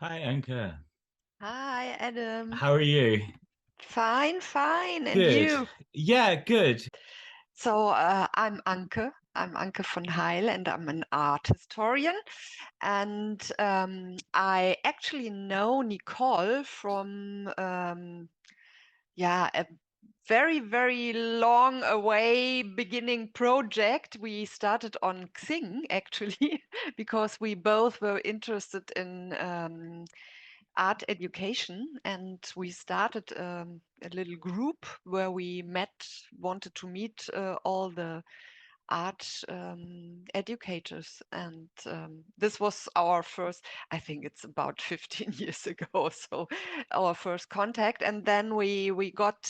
Hi, Anke. Hi, Adam. How are you? Fine, fine. And Good. you? Yeah, good. I'm Anke. I'm Anke von Heyl, and I'm an art historian. And I actually know Nicole from, a very, very long away beginning project. We started on Xing, actually, because we both were interested in art education, and we started a little group where we wanted to meet all the art educators, and this was our first, I think it's about 15 years ago, so our first contact. And then we got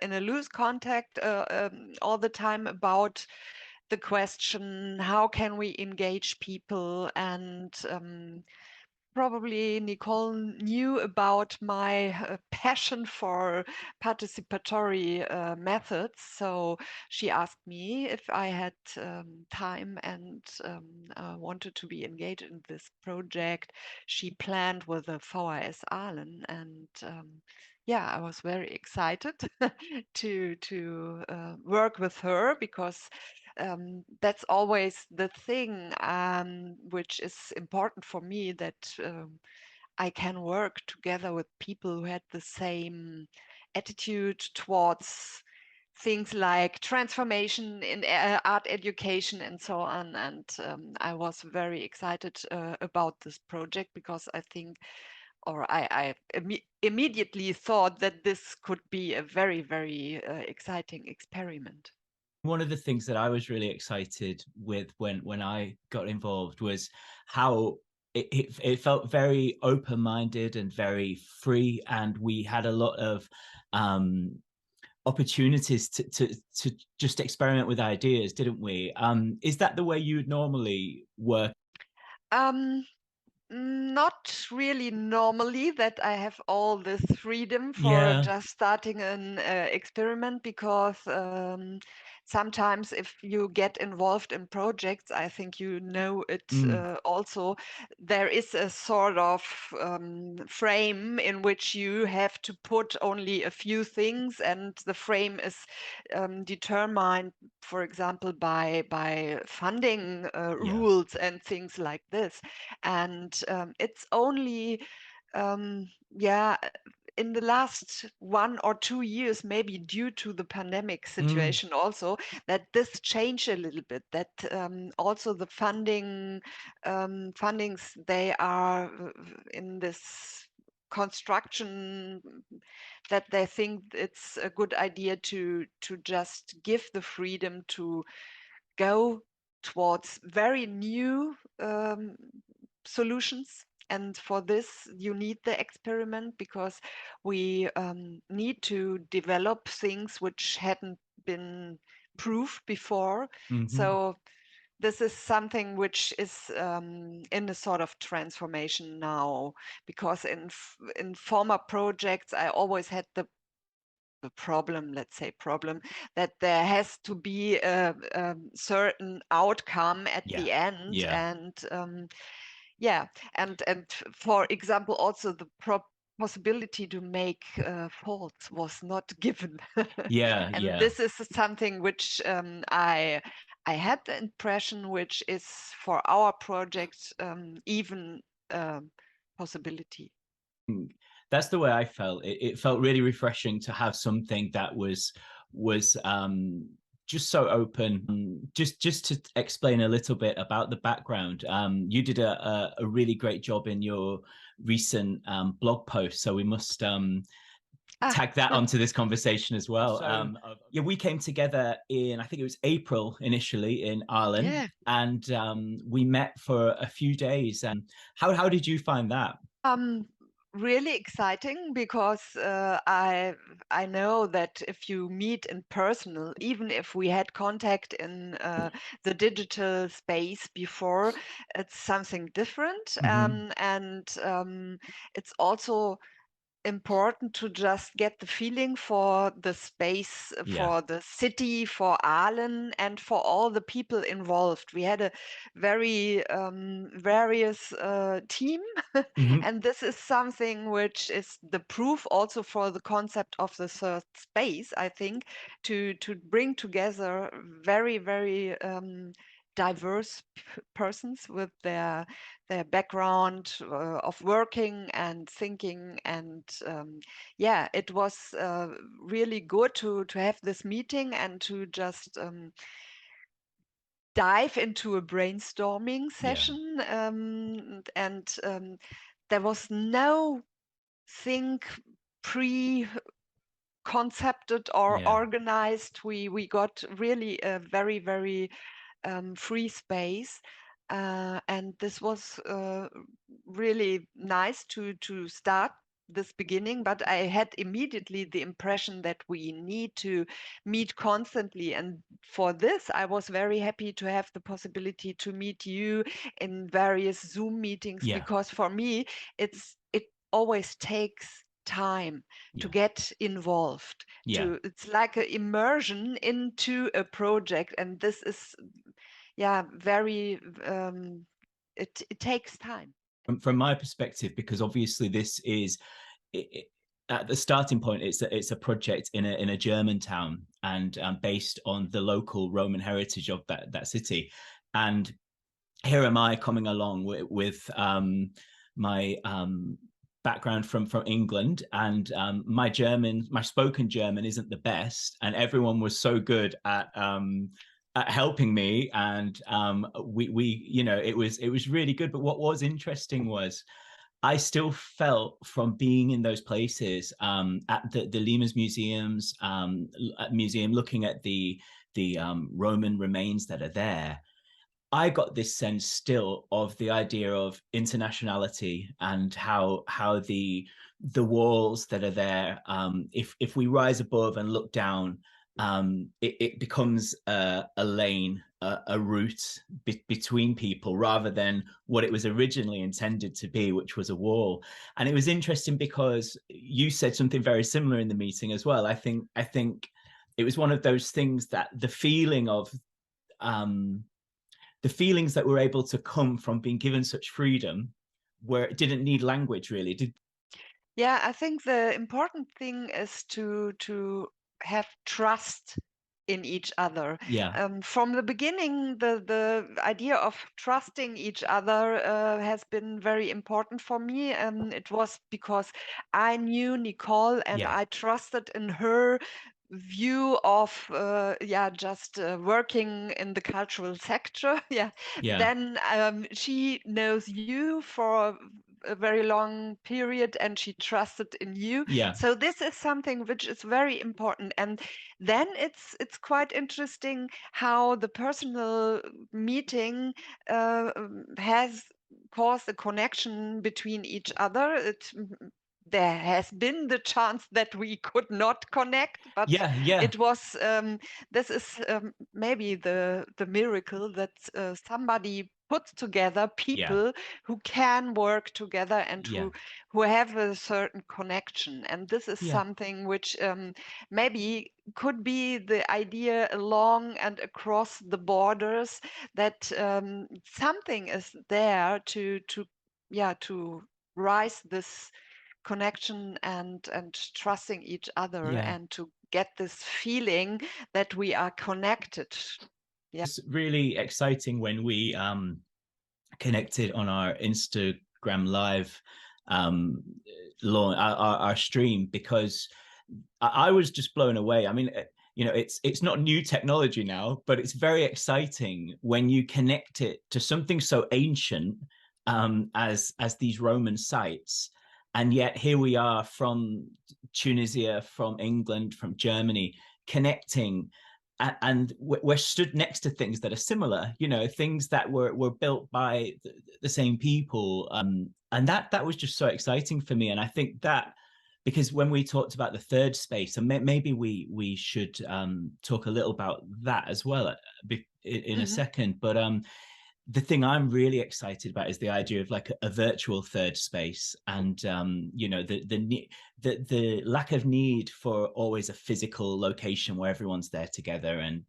in a loose contact all the time about the question, how can we engage people? And probably Nicole knew about my passion for participatory methods. So she asked me if I had time and wanted to be engaged in this project she planned with the VHS Aalen. And yeah, I was very excited to work with her, because that's always the thing which is important for me, that I can work together with people who had the same attitude towards things like transformation in art education and so on. And I was very excited about this project, because I think, or I immediately thought that this could be a very, very exciting experiment. One of the things that I was really excited with when I got involved was how it felt very open-minded and very free, and we had a lot of um, opportunities to just experiment with ideas, didn't we? Is that the way you would normally work? Um, Not really normally that I have all this freedom for Yeah. just starting an experiment, because sometimes if you get involved in projects, I think you know it Mm, also, there is a sort of frame in which you have to put only a few things, and the frame is determined, for example, by funding yeah. rules and things like this. And it's only yeah, in the last 1 or 2 years, maybe due to the pandemic Mm, situation also, that this changed a little bit, that also the fundings, they are in this construction, that they think it's a good idea to just give the freedom to go towards very new solutions. And for this, you need the experiment, because we need to develop things which hadn't been proved before. mhm. So this is something which is in a sort of transformation now, because in former projects, I always had the problem, let's say problem, that there has to be a certain outcome at Yeah. the end. Yeah. And yeah, and for example, also the possibility to make faults was not given. Yeah. And Yeah. this is something which I had the impression which is for our project even a possibility. That's the way I felt. It felt really refreshing to have something that was just so open. Just to explain a little bit about the background, you did a really great job in your recent blog post, so we must Ah, tag that onto this conversation as well. Yeah, we came together in, I think it was April initially in Ireland, yeah. and we met for a few days. How did you find that? Um, Really exciting, because I know that if you meet in personal, even if we had contact in the digital space before, it's something different. Mm-hmm. And it's also important to just get the feeling for the space, for the city, for Aalen, and for all the people involved. We had a very various team, and this is something which is the proof also for the concept of the third space, I think, to bring together very, very diverse persons with their background of working and thinking, and yeah, it was really good to have this meeting and to just dive into a brainstorming session, and there was no thing pre concepted or organized. We got really a very, very free space, and this was really nice to start this beginning. But I had immediately the impression that we need to meet constantly, and for this I was very happy to have the possibility to meet you in various Zoom meetings, because for me it always takes time to get involved. It's like an immersion into a project, and this is very it takes time. From my perspective, because obviously this is at the starting point, it's a project in a German town, and based on the local Roman heritage of that city. And here am I coming along with my background from England, and my spoken German isn't the best, and everyone was so good at helping me, and we it was really good. But what was interesting was I still felt, from being in those places, at the Limes museum, looking at the Roman remains that are there, I got this sense still of the idea of internationality, and how the walls that are there, if we rise above and look down, it becomes a lane, a route between people, rather than what it was originally intended to be, which was a wall. And it was interesting because you said something very similar in the meeting as well. I think it was one of those things that the feelings that were able to come from being given such freedom, where it didn't need language really. Yeah, I think the important thing is to have trust in each other. From the beginning, the idea of trusting each other has been very important for me. It was because I knew Nicole, and I trusted in her view of just working in the cultural sector. Then she knows you for a very long period, and she trusted in you. So this is something which is very important. And then it's quite interesting how the personal meeting has caused a connection between each other. There has been the chance that we could not connect, but it was this is maybe the miracle that somebody puts together people who can work together, and who have a certain connection. And this is something which maybe could be the idea along and across the borders, that something is there to rise this connection and trusting each other, and to get this feeling that we are connected. It's really exciting when we connected on our Instagram live, our stream, because I was just blown away. I mean, it's not new technology now, but it's very exciting when you connect it to something so ancient as these Roman sites. And yet here we are, from Tunisia, from England, from Germany, connecting, and we're stood next to things that are similar, things that were built by the same people. And that was just so exciting for me. And I think that, because when we talked about the third space, and maybe we should talk a little about that as well in a second, but the thing I'm really excited about is the idea of like a virtual third space, and you know, the lack of need for always a physical location where everyone's there together. And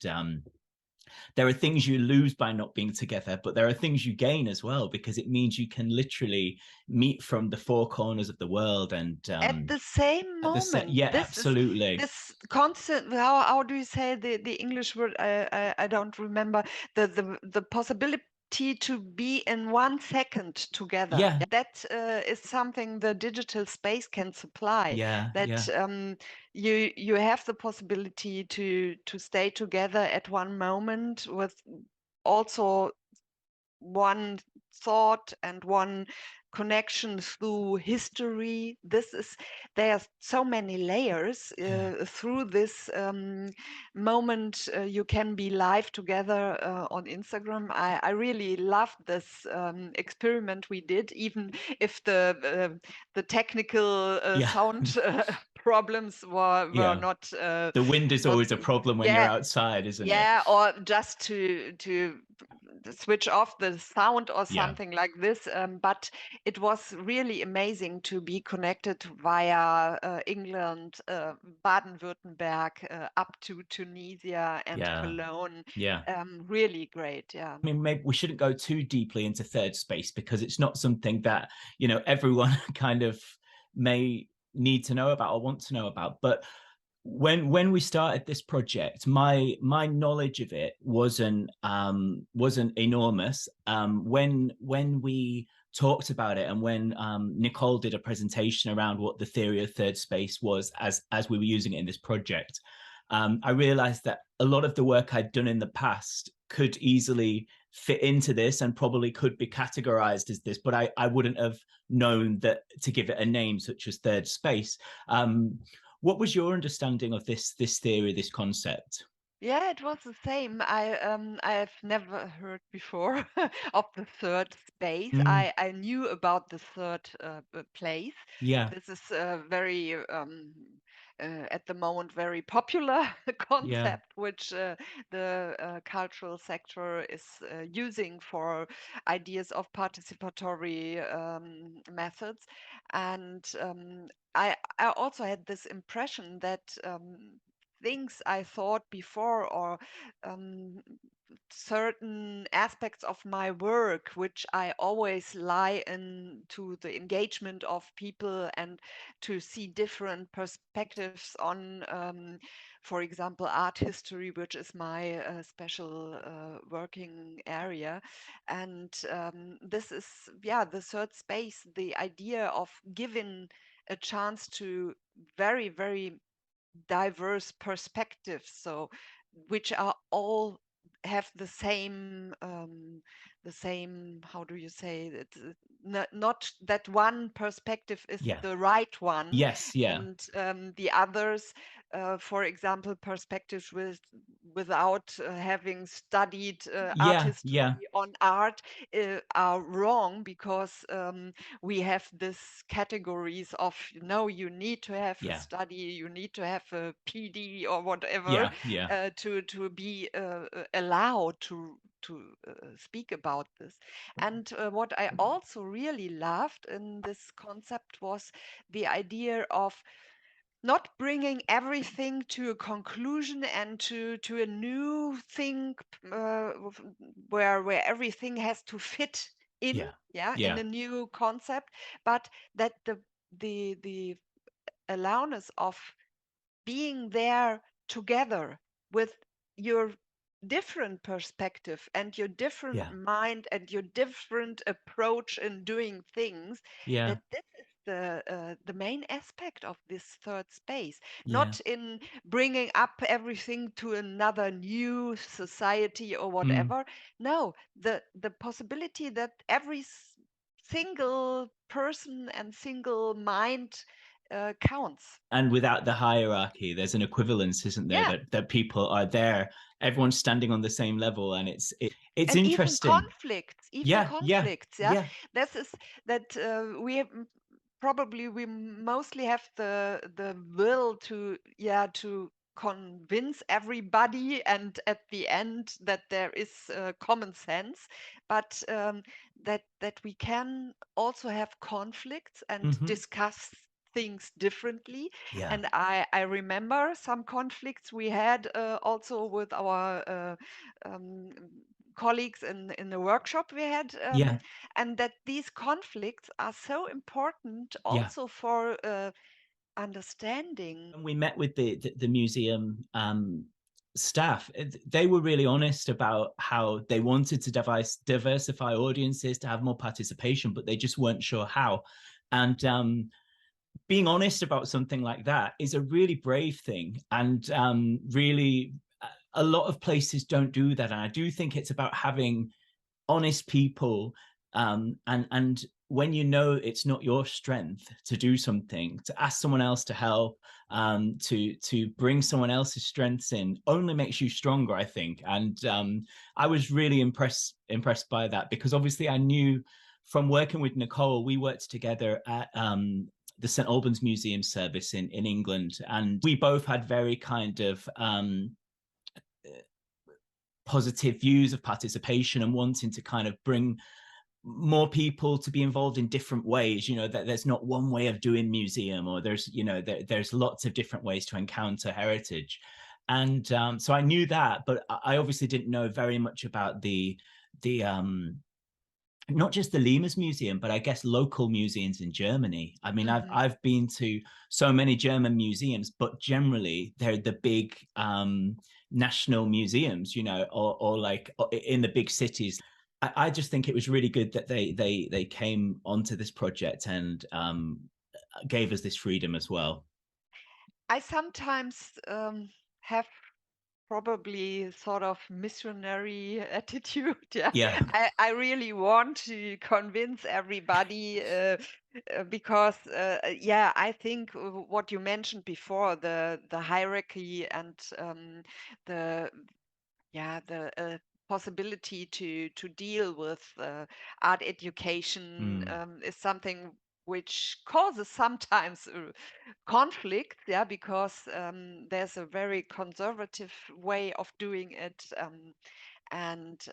there are things you lose by not being together, but there are things you gain as well, because it means you can literally meet from the four corners of the world. And At the same at the moment, yeah, this is absolutely. this constant. How do you say the English word? I don't remember the possibility to be in 1 second together. Yeah, That is something the digital space can supply. yeah, That yeah, you have the possibility to stay together at one moment with also one thought and one connection through history. There are so many layers yeah, through this moment. You can be live together on Instagram. I really loved this experiment we did, even if the technical yeah. sound problems were Yeah, the wind is not always a problem when you're yeah outside, isn't it? yeah, or just to switch off the sound or Yeah, something like this. But it was really amazing to be connected via England, Baden-Württemberg, up to Tunisia and yeah, Cologne. yeah. Really great, yeah. I mean, maybe we shouldn't go too deeply into third space, because it's not something that, you know, everyone kind of may need to know about or want to know about. But when we started this project, my knowledge of it wasn't enormous. When we talked about it, and when Nicole did a presentation around what the theory of third space was, as we were using it in this project, I realized that a lot of the work I'd done in the past could easily fit into this and probably could be categorized as this, but I wouldn't have known that to give it a name such as third space. What was your understanding of this theory, this concept? Yeah, it was the same. I've never heard before of the third space. Mm, I knew about the third place. yeah, This is very at the moment very popular yeah, concept, which the cultural sector is using for ideas of participatory methods. And I also had this impression that things I thought before, or um, certain aspects of my work, which I always lie into the engagement of people and to see different perspectives on, for example, art history, which is my special working area. And this is, yeah, the third space, the idea of giving a chance to very, very diverse perspectives, so which are all have the same, how do you say it, not that one perspective is yeah, the right one, yes, yeah, and the others, for example, perspectives without having studied art yeah, history yeah, on art are wrong, because we have this categories of, no, you need to have a yeah, study, you need to have a PD or whatever yeah, yeah, to be allowed to speak about this. And what I also really loved in this concept was the idea of not bringing everything to a conclusion and to a new thing, where everything has to fit in, yeah, yeah, in yeah, a new concept, but that the allowance of being there together with your different perspective and your different yeah, mind and your different approach in doing things, yeah, that this is the main aspect of this third space, yeah. not in bringing up everything to another new society or Mm. whatever. No, the possibility that every single person and single mind counts. And without the hierarchy, there's an equivalence, isn't there? Yeah, That people are there, everyone's standing on the same level, and it's and interesting. even Yeah, yeah, conflicts, yeah. yeah, This is that we have, probably we mostly have the will to, yeah, to convince everybody and at the end that there is common sense, but that we can also have conflicts and Hmm. discuss things differently. Yeah. And I remember some conflicts we had also with our um, colleagues in the workshop we had, Yeah. and that these conflicts are so important Yeah. also for understanding. When we met with the museum staff, they were really honest about how they wanted to diversify audiences, to have more participation, but they just weren't sure how. And being honest about something like that is a really brave thing. And really, a lot of places don't do that. And I do think it's about having honest people, and when you know it's not your strength to do something, to ask someone else to help, to bring someone else's strengths in, only makes you stronger, I think. And I was really impressed by that, because obviously I knew from working with Nicole, we worked together at the St Albans Museum service in England, and we both had very kind of positive views of participation and wanting to kind of bring more people to be involved in different ways. You know, that there's not one way of doing museum, or there's, you know, there's lots of different ways to encounter heritage. And so I knew that, but I obviously didn't know very much about the not just the Limas Museum, but I guess local museums in Germany. I mean, Mhm. I've been to so many German museums, but generally they're the big national museums, you know, or like in the big cities. I just think it was really good that they came onto this project and gave us this freedom as well. I sometimes have probably sort of missionary attitude. Yeah, Yeah. I really want to convince everybody because yeah, I think what you mentioned before, the hierarchy and the the possibility to deal with art education Mm. is something which causes sometimes conflict, yeah, because there's a very conservative way of doing it, and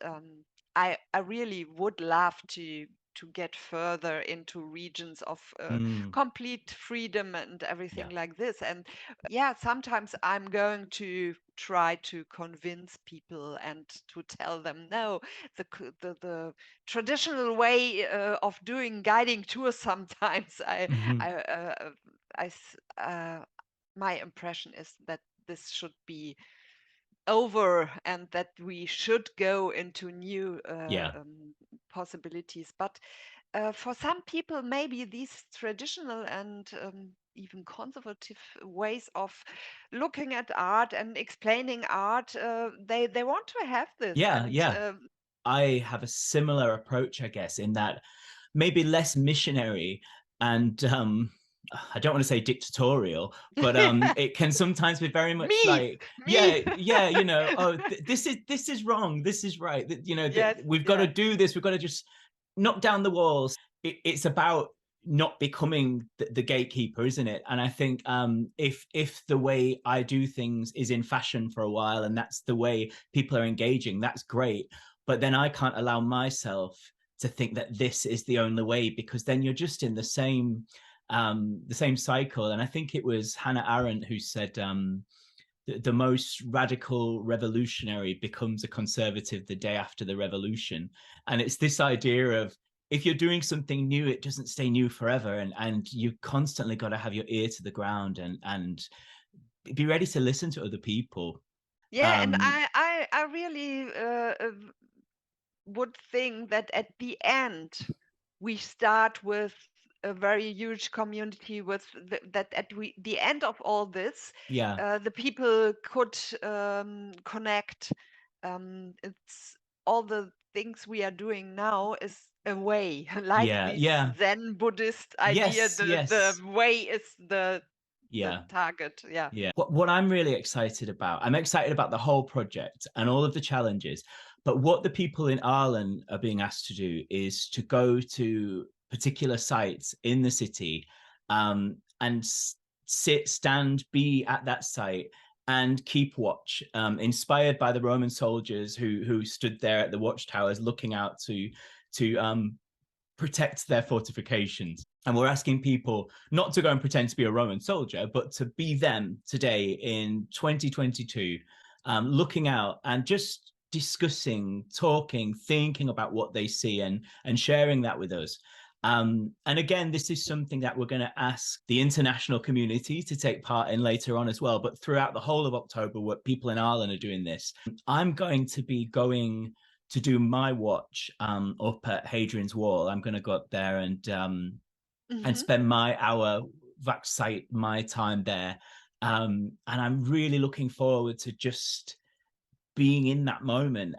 I really would love to get further into regions of Mm. complete freedom and everything Yeah. like this. And yeah, sometimes I'm going to try to convince people and to tell them no, the traditional way of doing guiding tours sometimes Hmm. I I s- my impression is that this should be over and that we should go into new Yeah. possibilities. But for some people, maybe these traditional and even conservative ways of looking at art and explaining art, they want to have this. Yeah. And Yeah. I have a similar approach, I guess, in that maybe less missionary and I don't want to say dictatorial, but it can sometimes be very much me, like, me. yeah, you know, oh, this is wrong, this is right. You know, Yes, we've got to yeah. do this. We've got to just knock down the walls. It's about not becoming the gatekeeper, isn't it? And I think if the way I do things is in fashion for a while, and that's the way people are engaging, that's great. But then I can't allow myself to think that this is the only way, because then you're just in the same cycle. And I think it was Hannah Arendt who said the most radical revolutionary becomes a conservative the day after the revolution. And it's this idea of, if you're doing something new, it doesn't stay new forever, and you constantly got to have your ear to the ground and be ready to listen to other people. Yeah, and um I really would think that at the end we start with a very huge community with that at the end of all this yeah, the people could connect. It's all the things we are doing now is a way like yeah, this yeah, Zen Buddhist idea, yes, the yes, way is the yeah. target. Yeah. Yeah. What I'm really excited about, I'm excited about the whole project and all of the challenges. But what the people in Ireland are being asked to do is to go to particular sites in the city, and sit, stand, be at that site, and keep watch, inspired by the Roman soldiers who stood there at the watchtowers looking out to protect their fortifications. And we're asking people not to go and pretend to be a Roman soldier, but to be them today in 2022, looking out and just discussing, talking, thinking about what they see and sharing that with us. And again, this is something that we're going to ask the international community to take part in later on as well. But throughout the whole of October, what people in Ireland are doing this, I'm going to be going to do my watch up at Hadrian's Wall. I'm going to go up there and spend my hour Wachtzeit, my time there. And I'm really looking forward to just being in that moment.